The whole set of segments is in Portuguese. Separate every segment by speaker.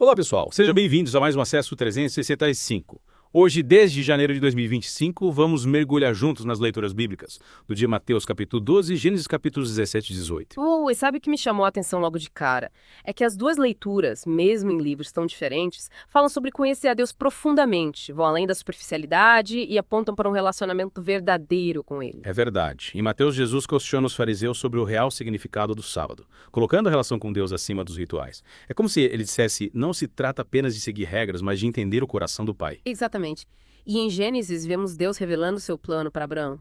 Speaker 1: Olá, pessoal. Sejam bem-vindos a mais um Acesso 365. Hoje, desde janeiro de 2025, vamos mergulhar juntos nas leituras bíblicas, do dia Mateus capítulo 12 e Gênesis capítulos 17 e 18.
Speaker 2: E sabe o que me chamou a atenção logo de cara? É que as duas leituras, mesmo em livros tão diferentes, falam sobre conhecer a Deus profundamente, vão além da superficialidade e apontam para um relacionamento verdadeiro com Ele.
Speaker 1: É verdade. Em Mateus, Jesus questiona os fariseus sobre o real significado do sábado, colocando a relação com Deus acima dos rituais. É como se ele dissesse, não se trata apenas de seguir regras, mas de entender o coração do Pai.
Speaker 2: Exatamente. E em Gênesis vemos Deus revelando seu plano para Abraão.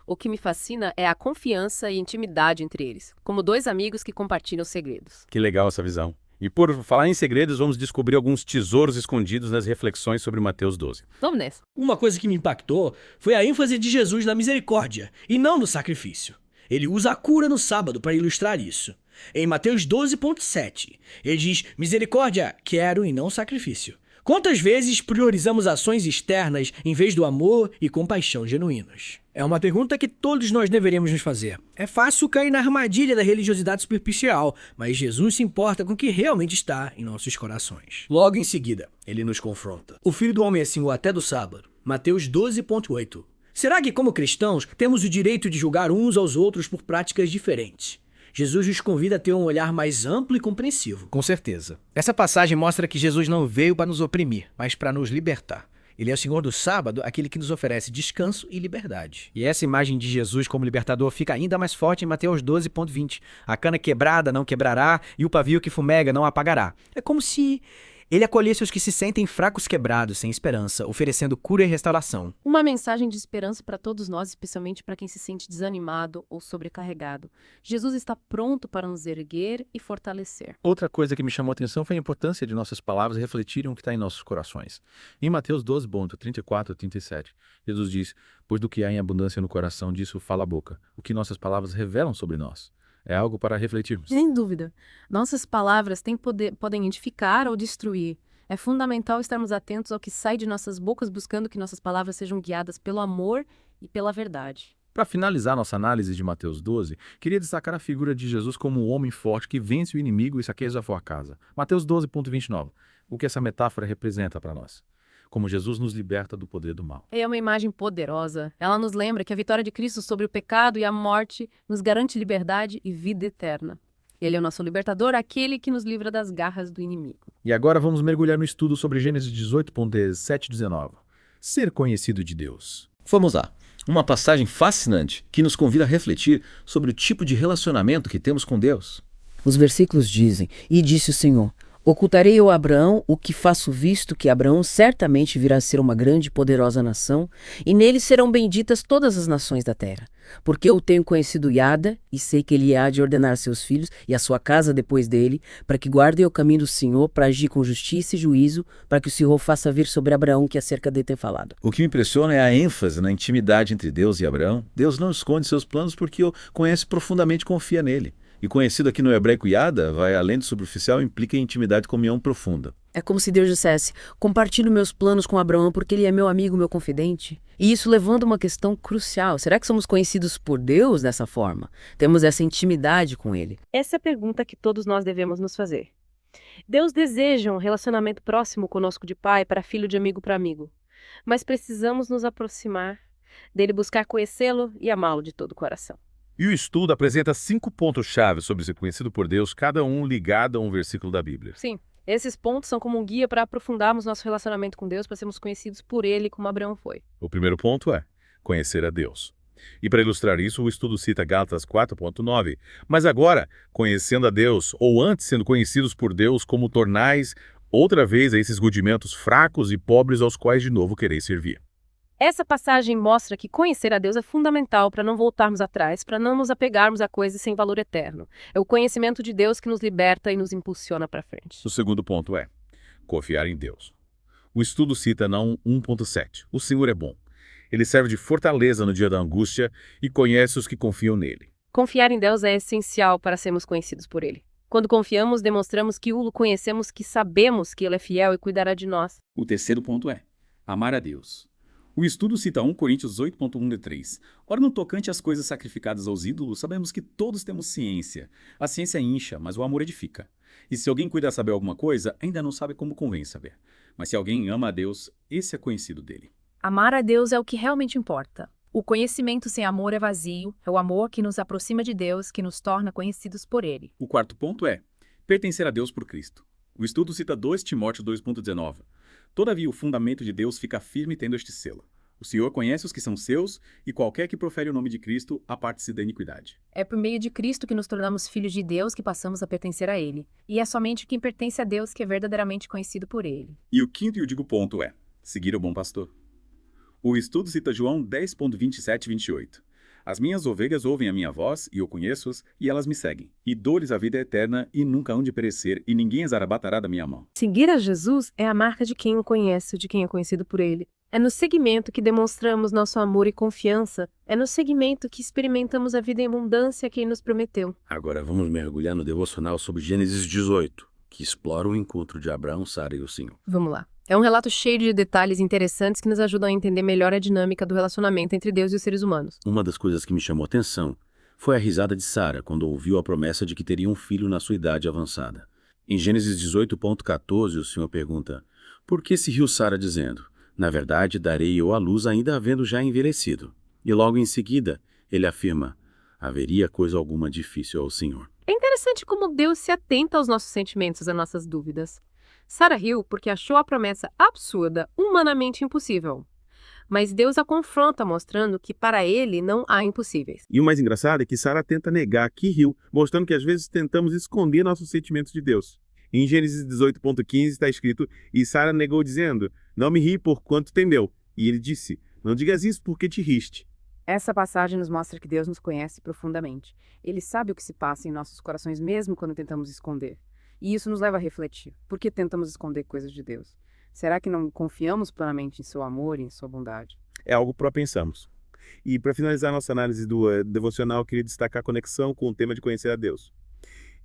Speaker 2: O que me fascina é a confiança e intimidade entre eles, como dois amigos que compartilham segredos.
Speaker 1: Que legal essa visão. E por falar em segredos, vamos descobrir alguns tesouros escondidos nas reflexões sobre Mateus 12.
Speaker 2: Vamos nessa.
Speaker 3: Uma coisa que me impactou foi a ênfase de Jesus na misericórdia, e não no sacrifício. Ele usa a cura no sábado para ilustrar isso. Em Mateus 12,7, ele diz, misericórdia, quero e não sacrifício. Quantas vezes priorizamos ações externas em vez do amor e compaixão genuínos? É uma pergunta que todos nós deveríamos nos fazer. É fácil cair na armadilha da religiosidade superficial, mas Jesus se importa com o que realmente está em nossos corações. Logo em seguida, ele nos confronta. O Filho do Homem é Senhor até do sábado. Mateus 12,8. Será que, como cristãos, temos o direito de julgar uns aos outros por práticas diferentes? Jesus nos convida a ter um olhar mais amplo e compreensivo.
Speaker 4: Com certeza. Essa passagem mostra que Jesus não veio para nos oprimir, mas para nos libertar. Ele é o Senhor do sábado, aquele que nos oferece descanso e liberdade. E essa imagem de Jesus como libertador fica ainda mais forte em Mateus 12,20. A cana quebrada não quebrará e o pavio que fumega não apagará. É como se ele acolhesse os que se sentem fracos, quebrados, sem esperança, oferecendo cura e restauração.
Speaker 2: Uma mensagem de esperança para todos nós, especialmente para quem se sente desanimado ou sobrecarregado. Jesus está pronto para nos erguer e fortalecer.
Speaker 5: Outra coisa que me chamou a atenção foi a importância de nossas palavras refletirem o que está em nossos corações. Em Mateus 12,34 a 37, Jesus diz, pois do que há em abundância no coração, disso fala a boca, o que nossas palavras revelam sobre nós. É algo para refletirmos.
Speaker 2: Sem dúvida. Nossas palavras podem edificar ou destruir. É fundamental estarmos atentos ao que sai de nossas bocas, buscando que nossas palavras sejam guiadas pelo amor e pela verdade.
Speaker 5: Para finalizar nossa análise de Mateus 12, queria destacar a figura de Jesus como um homem forte que vence o inimigo e saqueia a sua casa. Mateus 12,29. O que essa metáfora representa para nós? Como Jesus nos liberta do poder do mal.
Speaker 2: É uma imagem poderosa. Ela nos lembra que a vitória de Cristo sobre o pecado e a morte nos garante liberdade e vida eterna. Ele é o nosso libertador, aquele que nos livra das garras do inimigo.
Speaker 5: E agora vamos mergulhar no estudo sobre Gênesis 18,17 e 19. Ser conhecido de Deus.
Speaker 6: Vamos lá. Uma passagem fascinante que nos convida a refletir sobre o tipo de relacionamento que temos com Deus.
Speaker 7: Os versículos dizem, e disse o Senhor, ocultarei eu a Abraão o que faço visto que Abraão certamente virá a ser uma grande e poderosa nação, e nele serão benditas todas as nações da terra. Porque eu tenho conhecido Iada, e sei que ele há de ordenar seus filhos e a sua casa depois dele, para que guardem o caminho do Senhor, para agir com justiça e juízo, para que o Senhor faça vir sobre Abraão que acerca dele tem falado.
Speaker 6: O que me impressiona é a ênfase na intimidade entre Deus e Abraão. Deus não esconde seus planos porque o conhece profundamente e confia nele. E conhecido aqui no hebraico Iada, vai além do superficial, implica em intimidade e comunhão profunda.
Speaker 7: É como se Deus dissesse, compartilho meus planos com Abraão porque ele é meu amigo, meu confidente. E isso levanta uma questão crucial. Será que somos conhecidos por Deus dessa forma? Temos essa intimidade com ele?
Speaker 2: Essa é a pergunta que todos nós devemos nos fazer. Deus deseja um relacionamento próximo conosco de pai para filho, de amigo para amigo. Mas precisamos nos aproximar dele, buscar conhecê-lo e amá-lo de todo o coração.
Speaker 1: E o estudo apresenta 5 pontos-chave sobre ser conhecido por Deus, cada um ligado a um versículo da Bíblia.
Speaker 2: Sim, esses pontos são como um guia para aprofundarmos nosso relacionamento com Deus, para sermos conhecidos por Ele como Abraão foi.
Speaker 1: O primeiro ponto é conhecer a Deus. E para ilustrar isso, o estudo cita Gálatas 4,9. Mas agora, conhecendo a Deus, ou antes sendo conhecidos por Deus, como tornais outra vez a esses rudimentos fracos e pobres aos quais de novo quereis servir.
Speaker 2: Essa passagem mostra que conhecer a Deus é fundamental para não voltarmos atrás, para não nos apegarmos a coisas sem valor eterno. É o conhecimento de Deus que nos liberta e nos impulsiona para frente.
Speaker 1: O segundo ponto é confiar em Deus. O estudo cita Naum 1,7. O Senhor é bom. Ele serve de fortaleza no dia da angústia e conhece os que confiam nele.
Speaker 2: Confiar em Deus é essencial para sermos conhecidos por Ele. Quando confiamos, demonstramos que o conhecemos, que sabemos que Ele é fiel e cuidará de nós.
Speaker 6: O terceiro ponto é amar a Deus.
Speaker 8: O estudo cita 1 Coríntios 8.1-3. Ora, no tocante às coisas sacrificadas aos ídolos, sabemos que todos temos ciência. A ciência incha, mas o amor edifica. E se alguém cuida saber alguma coisa, ainda não sabe como convém saber. Mas se alguém ama a Deus, esse é conhecido dele.
Speaker 9: Amar a Deus é o que realmente importa. O conhecimento sem amor é vazio, é o amor que nos aproxima de Deus, que nos torna conhecidos por Ele.
Speaker 8: O quarto ponto é pertencer a Deus por Cristo. O estudo cita 2 Timóteo 2.19. Todavia, o fundamento de Deus fica firme tendo este selo. O Senhor conhece os que são seus, e qualquer que profere o nome de Cristo, aparte-se da iniquidade.
Speaker 9: É por meio de Cristo que nos tornamos filhos de Deus que passamos a pertencer a Ele. E é somente quem pertence a Deus que é verdadeiramente conhecido por Ele.
Speaker 8: E o quinto e último ponto é seguir o bom pastor. O estudo cita João 10.27 e 28. As minhas ovelhas ouvem a minha voz, e eu conheço-as, e elas me seguem. E dou-lhes a vida eterna, e nunca hão de perecer, e ninguém as arrebatará da minha mão.
Speaker 2: Seguir a Jesus é a marca de quem o conhece, de quem é conhecido por ele. É no seguimento que demonstramos nosso amor e confiança. É no seguimento que experimentamos a vida em abundância que ele nos prometeu.
Speaker 10: Agora vamos mergulhar no devocional sobre Gênesis 18, que explora o encontro de Abraão, Sara e o Senhor.
Speaker 2: Vamos lá. É um relato cheio de detalhes interessantes que nos ajudam a entender melhor a dinâmica do relacionamento entre Deus e os seres humanos.
Speaker 10: Uma das coisas que me chamou a atenção foi a risada de Sara quando ouviu a promessa de que teria um filho na sua idade avançada. Em Gênesis 18.14, o Senhor pergunta: por que se riu Sara dizendo: na verdade, darei eu à luz ainda havendo já envelhecido? E logo em seguida, ele afirma: haveria coisa alguma difícil ao Senhor.
Speaker 2: É interessante como Deus se atenta aos nossos sentimentos, às nossas dúvidas. Sara riu porque achou a promessa absurda, humanamente impossível. Mas Deus a confronta, mostrando que para ele não há impossíveis.
Speaker 1: E o mais engraçado é que Sara tenta negar que riu, mostrando que às vezes tentamos esconder nossos sentimentos de Deus. Em Gênesis 18.15 está escrito: e Sara negou dizendo: não me ri por quanto temeu. E ele disse: não digas isso porque te riste.
Speaker 11: Essa passagem nos mostra que Deus nos conhece profundamente. Ele sabe o que se passa em nossos corações mesmo quando tentamos esconder. E isso nos leva a refletir. Por que tentamos esconder coisas de Deus? Será que não confiamos plenamente em seu amor e em sua bondade?
Speaker 1: É algo para pensarmos. E para finalizar nossa análise do devocional, eu queria destacar a conexão com o tema de conhecer a Deus.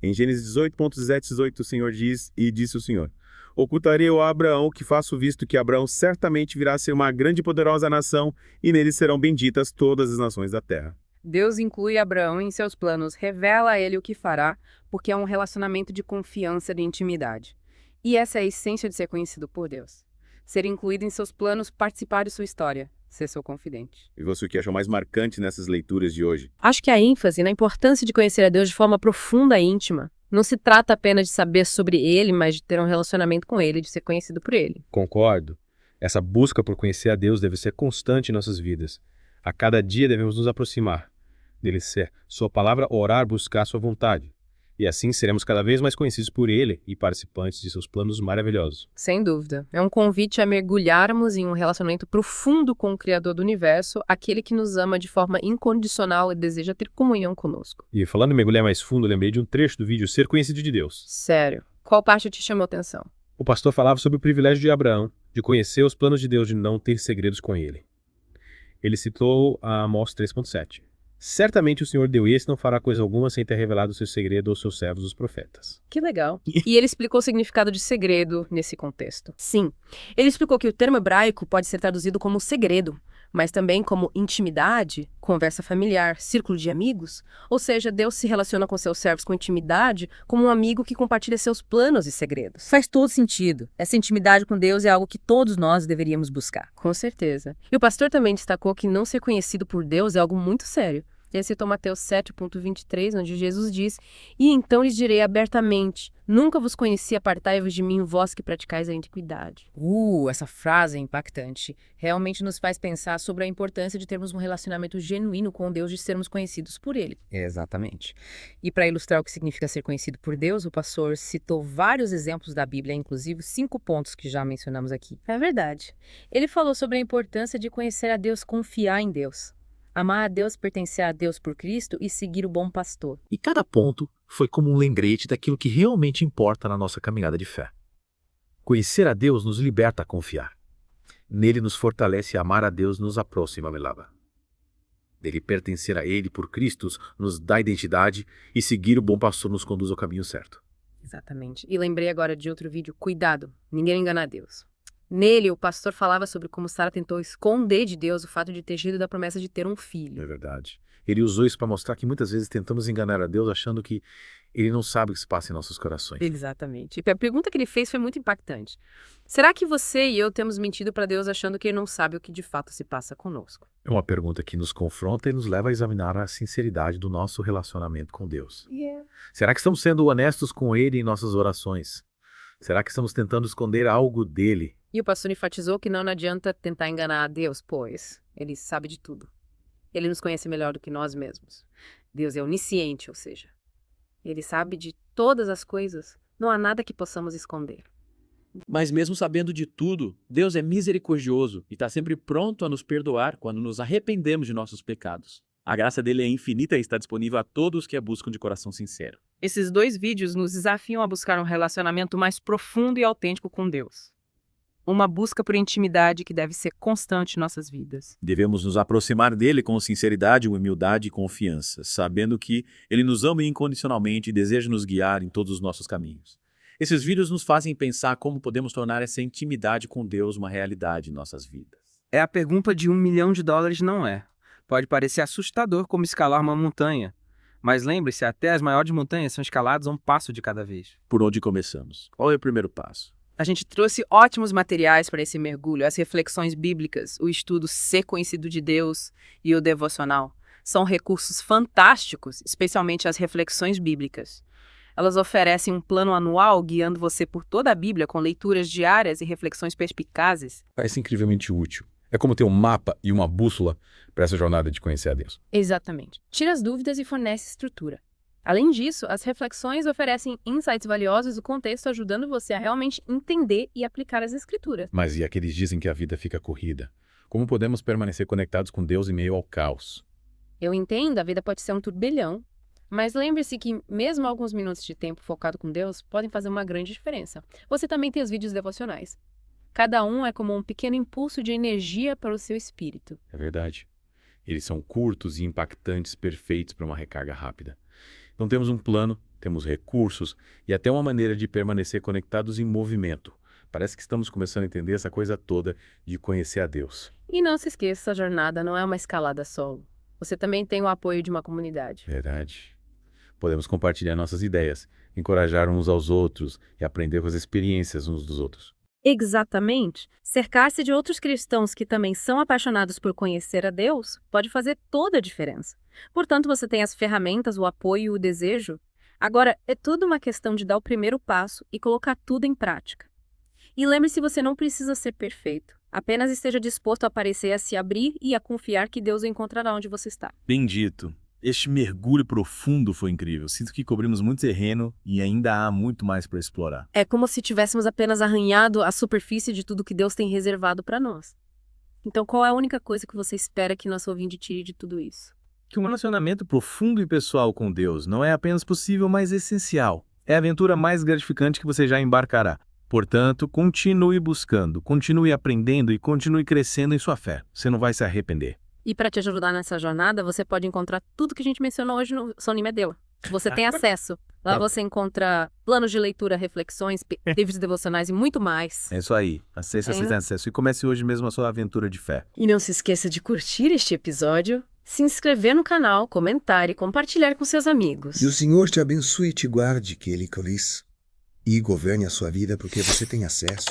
Speaker 1: Em Gênesis 18.18, o Senhor diz: e disse o Senhor: ocultarei eu a Abraão o que faço, visto que Abraão certamente virá a ser uma grande e poderosa nação, e nele serão benditas todas as nações da terra.
Speaker 11: Deus inclui Abraão em seus planos, revela a ele o que fará, porque é um relacionamento de confiança, de intimidade. E essa é a essência de ser conhecido por Deus. Ser incluído em seus planos, participar de sua história, ser seu confidente.
Speaker 1: E você, o que achou mais marcante nessas leituras de hoje?
Speaker 2: Acho que a ênfase na importância de conhecer a Deus de forma profunda e íntima. Não se trata apenas de saber sobre ele, mas de ter um relacionamento com ele, de ser conhecido por ele.
Speaker 12: Concordo. Essa busca por conhecer a Deus deve ser constante em nossas vidas. A cada dia devemos nos aproximar dele, ser sua palavra, orar, buscar sua vontade. E assim seremos cada vez mais conhecidos por ele e participantes de seus planos maravilhosos.
Speaker 2: Sem dúvida. É um convite a mergulharmos em um relacionamento profundo com o Criador do Universo, aquele que nos ama de forma incondicional e deseja ter comunhão conosco.
Speaker 12: E falando em mergulhar mais fundo, eu lembrei de um trecho do vídeo Ser Conhecido de Deus.
Speaker 2: Sério? Qual parte te chamou a atenção?
Speaker 12: O pastor falava sobre o privilégio de Abraão, de conhecer os planos de Deus, de não ter segredos com ele. Ele citou a Amós 3.7. Certamente o Senhor deu esse não fará coisa alguma sem ter revelado o seu segredo aos seus servos, os profetas.
Speaker 2: Que legal. E ele explicou o significado de segredo nesse contexto. Sim, ele explicou que o termo hebraico pode ser traduzido como segredo, mas também como intimidade, conversa familiar, círculo de amigos. Ou seja, Deus se relaciona com seus servos com intimidade, como um amigo que compartilha seus planos e segredos.
Speaker 13: Faz todo sentido. Essa intimidade com Deus é algo que todos nós deveríamos buscar.
Speaker 2: Com certeza. E o pastor também destacou que não ser conhecido por Deus é algo muito sério. Ele citou Mateus 7.23, onde Jesus diz: e então lhes direi abertamente, nunca vos conheci, apartai-vos de mim, vós que praticais a iniquidade.
Speaker 13: Essa frase é impactante. Realmente nos faz pensar sobre a importância de termos um relacionamento genuíno com Deus, de sermos conhecidos por Ele.
Speaker 11: Exatamente. E para ilustrar o que significa ser conhecido por Deus, o pastor citou vários exemplos da Bíblia, inclusive 5 pontos que já mencionamos aqui.
Speaker 2: É verdade. Ele falou sobre a importância de conhecer a Deus, confiar em Deus. Amar a Deus, pertencer a Deus por Cristo e seguir o bom pastor.
Speaker 14: E cada ponto foi como um lembrete daquilo que realmente importa na nossa caminhada de fé. Conhecer a Deus nos liberta a confiar. Nele nos fortalece e amar a Deus nos aproxima, Milava. Dele pertencer a Ele por Cristo nos dá identidade e seguir o bom pastor nos conduz ao caminho certo.
Speaker 2: Exatamente. E lembrei agora de outro vídeo. Cuidado, ninguém engana a Deus.
Speaker 9: Nele, o pastor falava sobre como Sara tentou esconder de Deus o fato de ter tido da promessa de ter um
Speaker 14: É
Speaker 9: filho.
Speaker 14: verdade. Ele usou isso para mostrar que muitas vezes tentamos enganar a Deus achando que ele não sabe o que se passa em nossos corações.
Speaker 9: Exatamente. E a pergunta que ele fez foi muito impactante. Será que você e eu temos mentido para Deus achando que ele não sabe o que de fato se passa conosco?
Speaker 14: É uma pergunta que nos confronta e nos leva a examinar a sinceridade do nosso relacionamento com Deus. Será que estamos sendo honestos com Ele em nossas orações? Será que estamos tentando esconder algo dele?
Speaker 9: E o pastor enfatizou que não adianta tentar enganar a Deus, pois ele sabe de tudo. Ele nos conhece melhor do que nós mesmos. Deus é onisciente, ou seja, ele sabe de todas as coisas. Não há nada que possamos esconder.
Speaker 10: Mas mesmo sabendo de tudo, Deus é misericordioso e está sempre pronto a nos perdoar quando nos arrependemos de nossos pecados. A graça dele é infinita e está disponível a todos que a buscam de coração sincero.
Speaker 15: Esses 2 vídeos nos desafiam a buscar um relacionamento mais profundo e autêntico com Deus. Uma busca por intimidade que deve ser constante em nossas vidas.
Speaker 10: Devemos nos aproximar dele com sinceridade, humildade e confiança, sabendo que ele nos ama incondicionalmente e deseja nos guiar em todos os nossos caminhos. Esses vídeos nos fazem pensar como podemos tornar essa intimidade com Deus uma realidade em nossas vidas.
Speaker 12: É a pergunta de $1 milhão, não é? Pode parecer assustador como escalar uma montanha. Mas lembre-se, até as maiores montanhas são escaladas a um passo de cada vez.
Speaker 10: Por onde começamos? Qual é o primeiro passo?
Speaker 15: A gente trouxe ótimos materiais para esse mergulho, as reflexões bíblicas, o estudo Ser Conhecido de Deus e o devocional. São recursos fantásticos, especialmente as reflexões bíblicas. Elas oferecem um plano anual guiando você por toda a Bíblia com leituras diárias e reflexões perspicazes.
Speaker 1: Parece incrivelmente útil. É como ter um mapa e uma bússola para essa jornada de conhecer a Deus.
Speaker 9: Exatamente. Tira as dúvidas e fornece estrutura. Além disso, as reflexões oferecem insights valiosos do contexto, ajudando você a realmente entender e aplicar as escrituras.
Speaker 1: Mas e aqueles dizem que a vida fica corrida? Como podemos permanecer conectados com Deus em meio ao caos?
Speaker 9: Eu entendo, a vida pode ser um turbilhão, mas lembre-se que mesmo alguns minutos de tempo focado com Deus podem fazer uma grande diferença. Você também tem os vídeos devocionais. Cada um é como um pequeno impulso de energia para o seu espírito.
Speaker 1: É verdade. Eles são curtos e impactantes, perfeitos para uma recarga rápida. Então temos um plano, temos recursos e até uma maneira de permanecer conectados em movimento. Parece que estamos começando a entender essa coisa toda de conhecer a Deus.
Speaker 9: E não se esqueça, essa jornada não é uma escalada solo. Você também tem o apoio de uma comunidade.
Speaker 1: Verdade. Podemos compartilhar nossas ideias, encorajar uns aos outros e aprender com as experiências uns dos outros.
Speaker 2: Exatamente. Cercar-se de outros cristãos que também são apaixonados por conhecer a Deus pode fazer toda a diferença. Portanto, você tem as ferramentas, o apoio e o desejo. Agora, é tudo uma questão de dar o primeiro passo e colocar tudo em prática. E lembre-se, você não precisa ser perfeito. Apenas esteja disposto a aparecer, a se abrir e a confiar que Deus o encontrará onde você está.
Speaker 16: Bendito. Este mergulho profundo foi incrível. Sinto que cobrimos muito terreno e ainda há muito mais para explorar.
Speaker 2: É como se tivéssemos apenas arranhado a superfície de tudo que Deus tem reservado para nós. Então, qual é a única coisa que você espera que nosso ouvinte tire de tudo isso?
Speaker 12: Que um relacionamento profundo e pessoal com Deus não é apenas possível, mas essencial. É a aventura mais gratificante que você já embarcará. Portanto, continue buscando, continue aprendendo e continue crescendo em sua fé. Você não vai se arrepender.
Speaker 2: E para te ajudar nessa jornada, você pode encontrar tudo que a gente mencionou hoje no Sony Medela. Você tem acesso. Lá você encontra planos de leitura, reflexões, livros devocionais e muito mais.
Speaker 12: É isso aí. Acesse, você tem acesso. E comece hoje mesmo a sua aventura de fé.
Speaker 2: E não se esqueça de curtir este episódio, se inscrever no canal, comentar e compartilhar com seus amigos.
Speaker 17: E o Senhor te abençoe e te guarde, que Ele colisse e governe a sua vida, porque você tem acesso